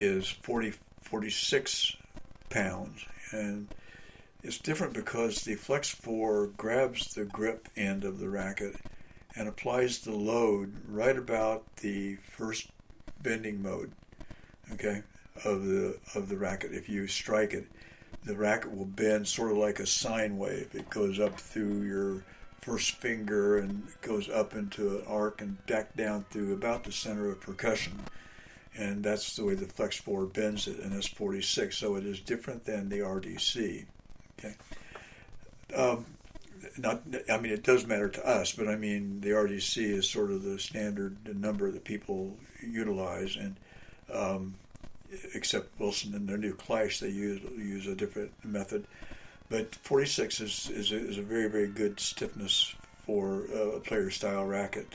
is 46 pounds, and it's different because the Flex 4 grabs the grip end of the racket and applies the load right about the first bending mode, okay, of the racket. If you strike it, the racket will bend sort of like a sine wave. It goes up through your first finger and goes up into an arc and back down through about the center of percussion. And that's the way the Flex 4 bends it, and it's 46, so it is different than the RDC. Okay. It does matter to us, but I mean, the RDC is sort of the standard number that people utilize, and except Wilson and their new Clash, they use a different method. But 46 is a very, very good stiffness for a player style racket.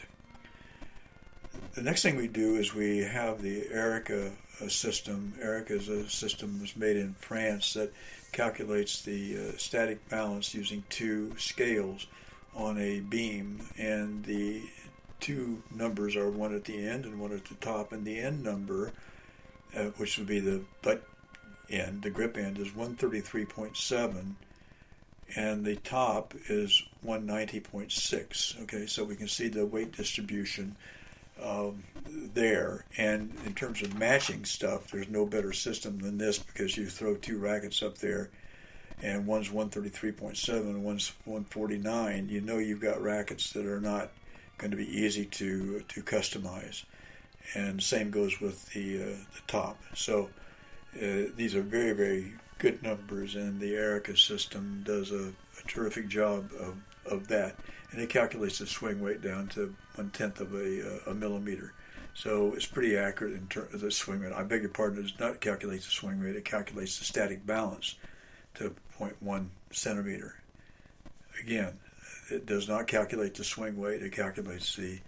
The next thing we do is we have the Erica system. Erica is a system that's made in France that calculates the static balance using two scales on a beam, and the two numbers are one at the end and one at the top, and the end number, which would be the butt end, the grip end, is 133.7, and the top is 190.6. Okay, so we can see the weight distribution there. And in terms of matching stuff, there's no better system than this, because you throw two rackets up there and one's 133.7 and one's 149, you know you've got rackets that are not going to be easy to customize. And same goes with the top. So these are very, very good numbers, and the Erica system does a terrific job of that. And it calculates the swing weight down to 1/10 of a millimeter. So it's pretty accurate in terms of the swing weight. I beg your pardon, it does not calculate the swing weight, it calculates the static balance to 0.1 centimeter. Again, it does not calculate the swing weight, it calculates the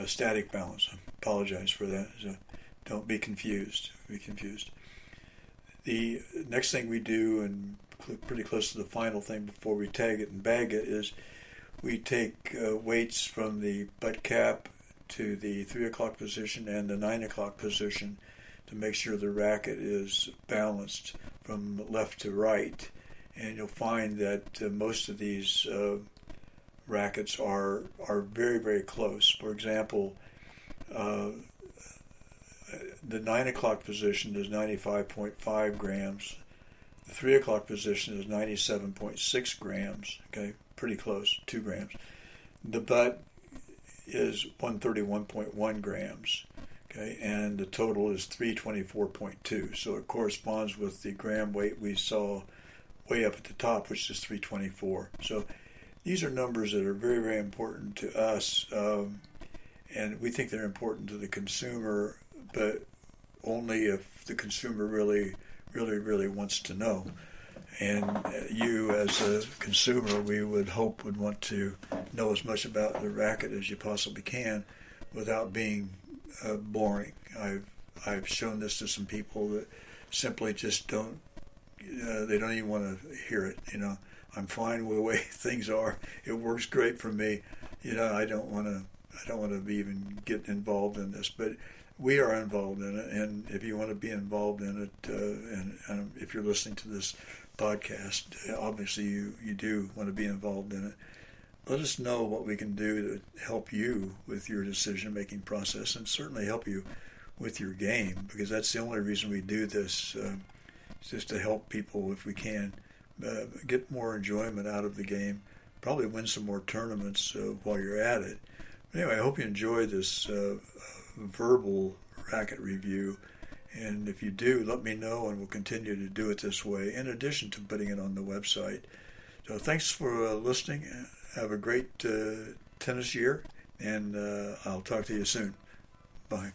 static balance. I apologize for that. So don't be confused. The next thing we do, and pretty close to the final thing before we tag it and bag it, is we take weights from the butt cap to the 3 o'clock position and the 9 o'clock position to make sure the racket is balanced from left to right. And you'll find that most of these rackets are very, very close. For example, the 9 o'clock position is 95.5 grams. The 3 o'clock position is 97.6 grams. Okay, pretty close, 2 grams. The butt is 131.1 grams. Okay, and the total is 324.2. So it corresponds with the gram weight we saw way up at the top, which is 324. So these are numbers that are very, very important to us, and we think they're important to the consumer, but only if the consumer really, really, really wants to know. And you, as a consumer, we would hope would want to know as much about the racket as you possibly can without being boring. I've shown this to some people that simply just don't. They don't even want to hear it. I'm fine with the way things are. It works great for me. I don't want to even get involved in this, but we are involved in it. And if you want to be involved in it, and if you're listening to this podcast, obviously you do want to be involved in it. Let us know what we can do to help you with your decision-making process, and certainly help you with your game, because that's the only reason we do this, is just to help people, if we can, get more enjoyment out of the game, probably win some more tournaments while you're at it. But anyway, I hope you enjoy this verbal racket review, and if you do, let me know, and we'll continue to do it this way, in addition to putting it on the website. So thanks for listening. Have a great tennis year, and I'll talk to you soon. Bye.